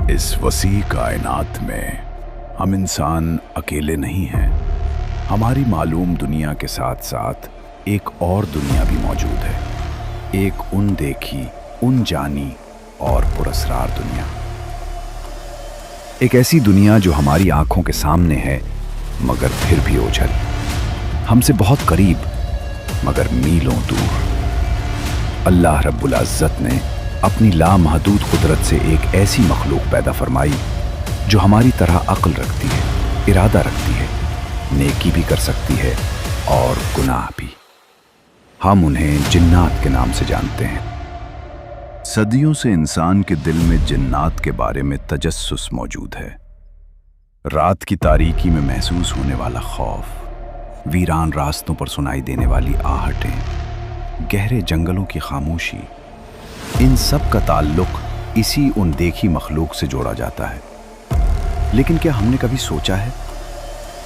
इस वसी कायनात में हम इंसान अकेले नहीं हैं। हमारी मालूम दुनिया के साथ साथ एक और दुनिया भी मौजूद है, एक अनदेखी, अनजानी और पुरस्रार दुनिया। एक ऐसी दुनिया जो हमारी आंखों के सामने है मगर फिर भी ओझल, हमसे बहुत करीब मगर मीलों दूर। अल्लाह रब्बुल इज़्ज़त ने अपनी लामहदूद कुदरत से एक ऐसी मखलूक पैदा फरमाई जो हमारी तरह अक्ल रखती है, इरादा रखती है, नेकी भी कर सकती है और गुनाह भी। हम उन्हें जिन्नात के नाम से जानते हैं। सदियों से इंसान के दिल में जिन्नात के बारे में तजस्सुस मौजूद है। रात की तारीकी में महसूस होने वाला खौफ, वीरान रास्तों पर सुनाई देने वाली आहटें, गहरे जंगलों की खामोशी, इन सब का ताल्लुक इसी अनदेखी मखलूक से जोड़ा जाता है। लेकिन क्या हमने कभी सोचा है,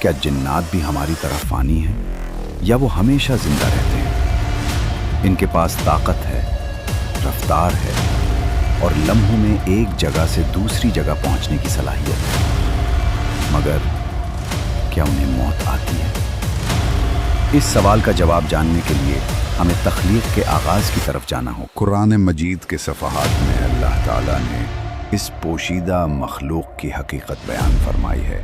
क्या जिन्नात भी हमारी तरह फानी हैं या वो हमेशा जिंदा रहते हैं? इनके पास ताकत है, रफ्तार है और लम्हों में एक जगह से दूसरी जगह पहुंचने की सलाहियत है, मगर क्या उन्हें मौत आती है? इस सवाल का जवाब जानने के लिए हमें तख्लीक के आगाज की तरफ जाना हो। कुरान मजीद के सफ़हात में अल्लाह ताला ने इस पोशीदा मखलूक की हकीकत बयान फरमाई है।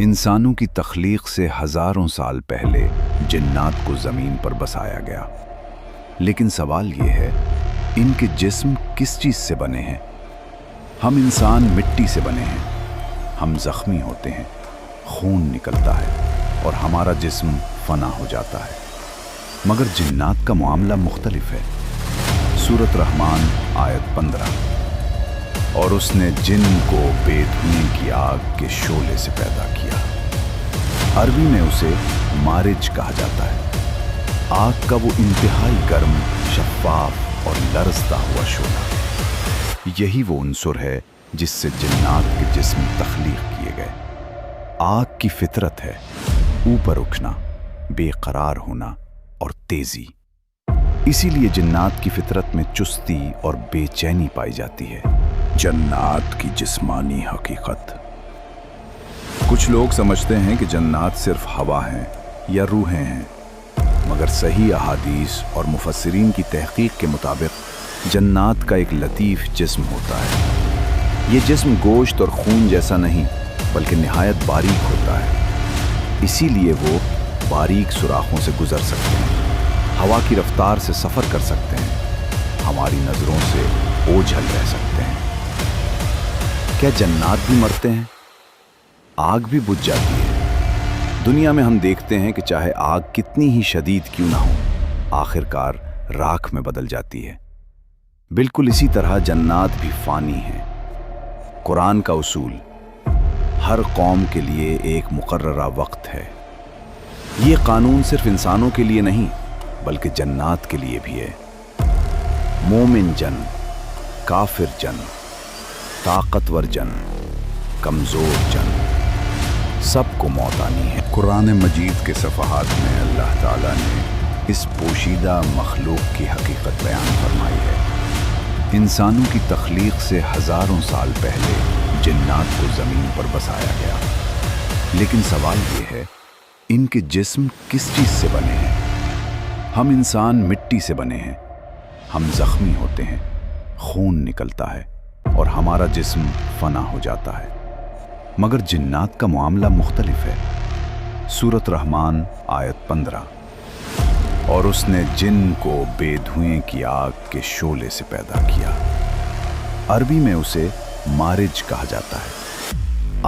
इंसानों की तख्लीक से हज़ारों साल पहले जिन्नात को ज़मीन पर बसाया गया। लेकिन सवाल ये है, इनके जिस्म किस चीज़ से बने हैं? हम इंसान मिट्टी से बने हैं। हम ज़ख्मी होते हैं, खून निकलता है और हमारा जिस्म फना हो जाता है। मगर जिन्नात का मामला मुख्तलिफ है। सूरत रहमान आयत 15। और उसने जिन्न को बेधुएं की आग के शोले से पैदा किया। अरबी में उसे मारिज कहा जाता है। आग का वो इंतहाई गर्म, शफ़ाफ और लरजता हुआ शोला। यही वो उन्सुर है जिससे जिन्नात के जिस्म तख्लीक किए गए। आग की फितरत है ऊपर उठना, बेकरार होना और तेजी। इसीलिए जिन्नात की फितरत में चुस्ती और बेचैनी पाई जाती है। जन्नात की जिस्मानी हकीकत। कुछ लोग समझते हैं कि जन्नात सिर्फ हवा हैं या रूहें हैं, मगर सही अहादीस और मुफस्सिरीन की तहकीक के मुताबिक जन्नात का एक लतीफ़ जिस्म होता है। ये जिस्म गोश्त और खून जैसा नहीं बल्कि निहायत बारीक होता है। इसीलिए वो बारीक सुराखों से गुजर सकते हैं, हवा की रफ्तार से सफ़र कर सकते हैं, हमारी नज़रों से ओझल रह सकते हैं। क्या जन्नात भी मरते हैं? आग भी बुझ जाती है। दुनिया में हम देखते हैं कि चाहे आग कितनी ही शदीद क्यों ना हो, आखिरकार राख में बदल जाती है। बिल्कुल इसी तरह जन्नात भी फानी हैं। कुरान का उसूल, हर कौम के लिए एक मुकर्ररा वक्त है। ये कानून सिर्फ इंसानों के लिए नहीं बल्कि जन्नात के लिए भी है। मोमिन जन, काफिर जन, ताकतवर जन, कमजोर जन, सबको मौत आनी है। कुरान मजीद के सफ़हात में अल्लाह ताला ने इस पोशीदा मखलूक की हकीकत बयान फरमाई है। इंसानों की तख्लीक से हज़ारों साल पहले जिन्नात को ज़मीन पर बसाया गया। लेकिन सवाल ये है, इनके जिस्म किस चीज़ से बने हैं? हम इंसान मिट्टी से बने हैं। हम ज़ख्मी होते हैं, खून निकलता है और हमारा जिस्म फना हो जाता है। मगर जिन्नात का मामला मुख्तलिफ है। सूरत रहमान आयत 15। और उसने जिन्न को बेधुएं की आग के शोले से पैदा किया। अरबी में उसे मारिज कहा जाता है।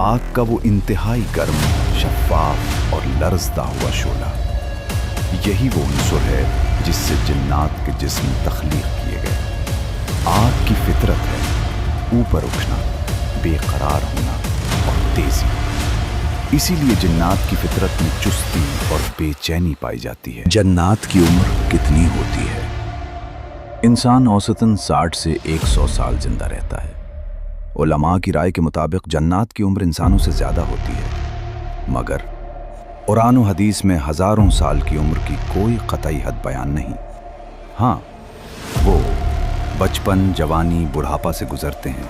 आग का वो इंतहाई गर्म, शफ़ाफ और लरजता हुआ शोला। यही वो उन्सुर है जिससे जिन्नात के जिस्म तख्लीक किए गए। आग की फितरत है ऊपर उठना, बेकरार होना और तेजी। इसीलिए जिन्नात की फितरत में चुस्ती और बेचैनी पाई जाती है। जन्नात की उम्र कितनी होती है? इंसान औसतन 60 से 100 साल जिंदा रहता है। उलमा की राय के मुताबिक जन्नात की उम्र इंसानों से ज़्यादा होती है, मगर कुरान और हदीस में हज़ारों साल की उम्र की कोई क़तई हद बयान नहीं। हाँ, वो बचपन, जवानी, बुढ़ापा से गुजरते हैं,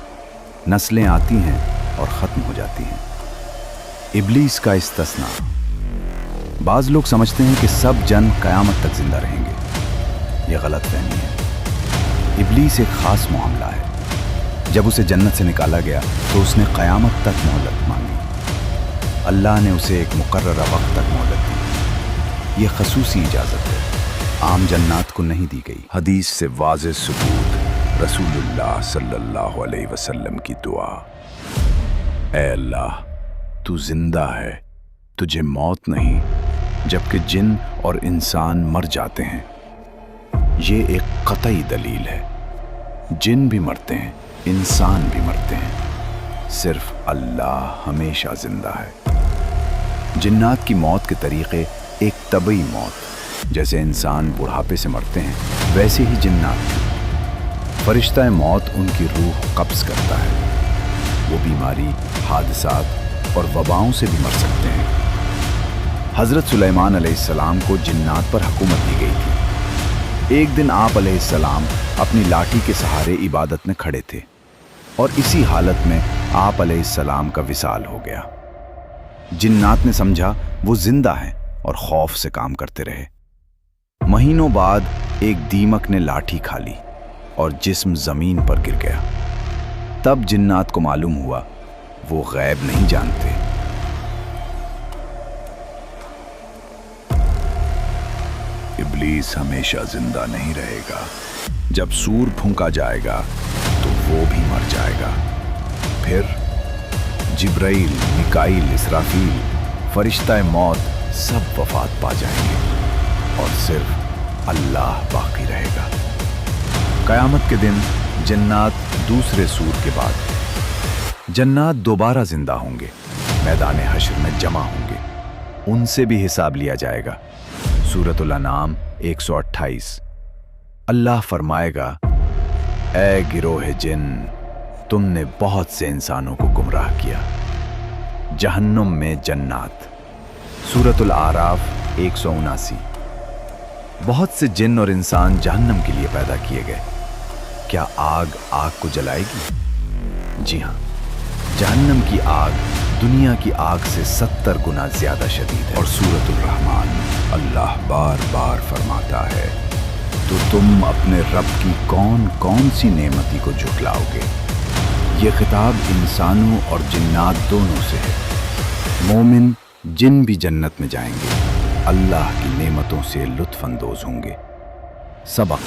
नस्लें आती हैं और ख़त्म हो जाती हैं। इब्लीस का इस्तिस्ना। बाज़ लोग समझते हैं कि सब जन क़यामत तक ज़िंदा रहेंगे। यह गलतफ़हमी है। इब्लीस एक ख़ास मामला है। जब उसे जन्नत से निकाला गया तो उसने क़यामत तक मोहलत मांगी। अल्लाह ने उसे एक मुकर्ररा वक्त तक मोहलत दी। यह ख़ुसूसी इजाज़त है, आम जन्नात को नहीं दी गई। हदीस से वाज़ेह सबूत, रसूलुल्लाह सल्लल्लाहु अलैहि वसल्लम की दुआ। ऐ अल्लाह, तू जिंदा है, तुझे मौत नहीं, जबकि जिन और इंसान मर जाते हैं। ये एक कतई दलील है। जिन भी मरते हैं, इंसान भी मरते हैं, सिर्फ अल्लाह हमेशा जिंदा है। जिन्नात की मौत के तरीक़े एक तबई मौत, जैसे इंसान बुढ़ापे से मरते हैं, वैसे ही जिन्नात भी। फरिश्ता मौत उनकी रूह कब्ज़ करता है। वो बीमारी, हादसात और वबाओं से भी मर सकते हैं। हज़रत सुलेमान अलैहिस्सलाम को जिन्नात पर हुकूमत दी गई थी। एक दिन आप अलैहिस्सलाम अपनी लाठी के सहारे इबादत में खड़े थे और इसी हालत में आप अलैहिस्सलाम का विसाल हो गया। जिन्नात ने समझा वो जिंदा हैं और खौफ से काम करते रहे। महीनों बाद एक दीमक ने लाठी खा ली और जिस्म जमीन पर गिर गया। तब जिन्नात को मालूम हुआ वो गैब नहीं जानते। इब्लीस हमेशा जिंदा नहीं रहेगा। जब सूर फूंका जाएगा तो वो भी मर जाएगा। फिर जिब्राइल, मिकाईल, इसराफील, फरिश्ता मौत सब वफात पा जाएंगे और सिर्फ अल्लाह बाकी रहेगा। क़यामत के दिन जन्नात दूसरे सूर के बाद जन्नात दोबारा जिंदा होंगे, मैदान हश्र में जमा होंगे। उनसे भी हिसाब लिया जाएगा। सूरतुल अनाम 128। अल्लाह फरमाएगा, ऐ गिरोह जिन, तुमने बहुत से इंसानों को गुमराह किया। जहन्नुम में जन्नात। सूरतुल आराफ 179। बहुत से जिन और इंसान जहन्नम के लिए पैदा किए गए। क्या आग को जलाएगी? जी हाँ, जहन्नम की आग दुनिया की आग से 70 गुना ज्यादा शदीद है। और सूरतुल रहमान अल्लाह बार बार फरमाता है, तो तुम अपने रब की कौन कौन सी नेमती को झुटलाओगे। यह खिताब इंसानों और जिन्नात दोनों से है। मोमिन जिन भी जन्नत में जाएंगे, अल्लाह की नेमतों से लुत्फ अंदोज होंगे। सबक।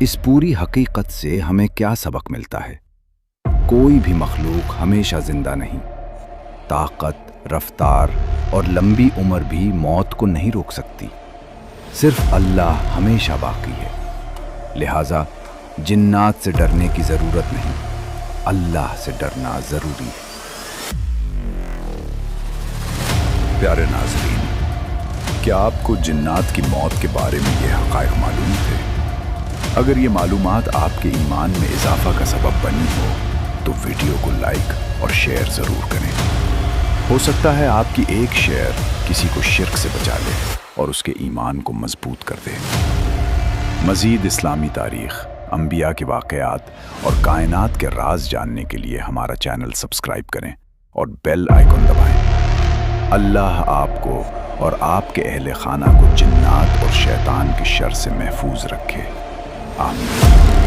इस पूरी हकीकत से हमें क्या सबक मिलता है? कोई भी मखलूक हमेशा जिंदा नहीं। ताकत, रफ्तार और लंबी उम्र भी मौत को नहीं रोक सकती। सिर्फ अल्लाह हमेशा बाकी है। लिहाजा जिन्नात से डरने की जरूरत नहीं, अल्लाह से डरना जरूरी है। प्यारे नाज़रीन, क्या आपको जिन्नात की मौत के बारे में ये हक़ाइक़ मालूम थे? अगर ये मालूमात आपके ईमान में इजाफा का सबब बनी हो तो वीडियो को लाइक और शेयर ज़रूर करें। हो सकता है आपकी एक शेयर किसी को शिर्क से बचा ले और उसके ईमान को मजबूत कर दे। मज़ीद इस्लामी तारीख़, अंबिया के वाक़यात और कायनात के राज जानने के लिए हमारा चैनल सब्सक्राइब करें और बेल आइकन दबाएं। अल्लाह आपको और आपके अहले खाना को जिन्नात और शैतान के शर से महफूज रखे। आमीन।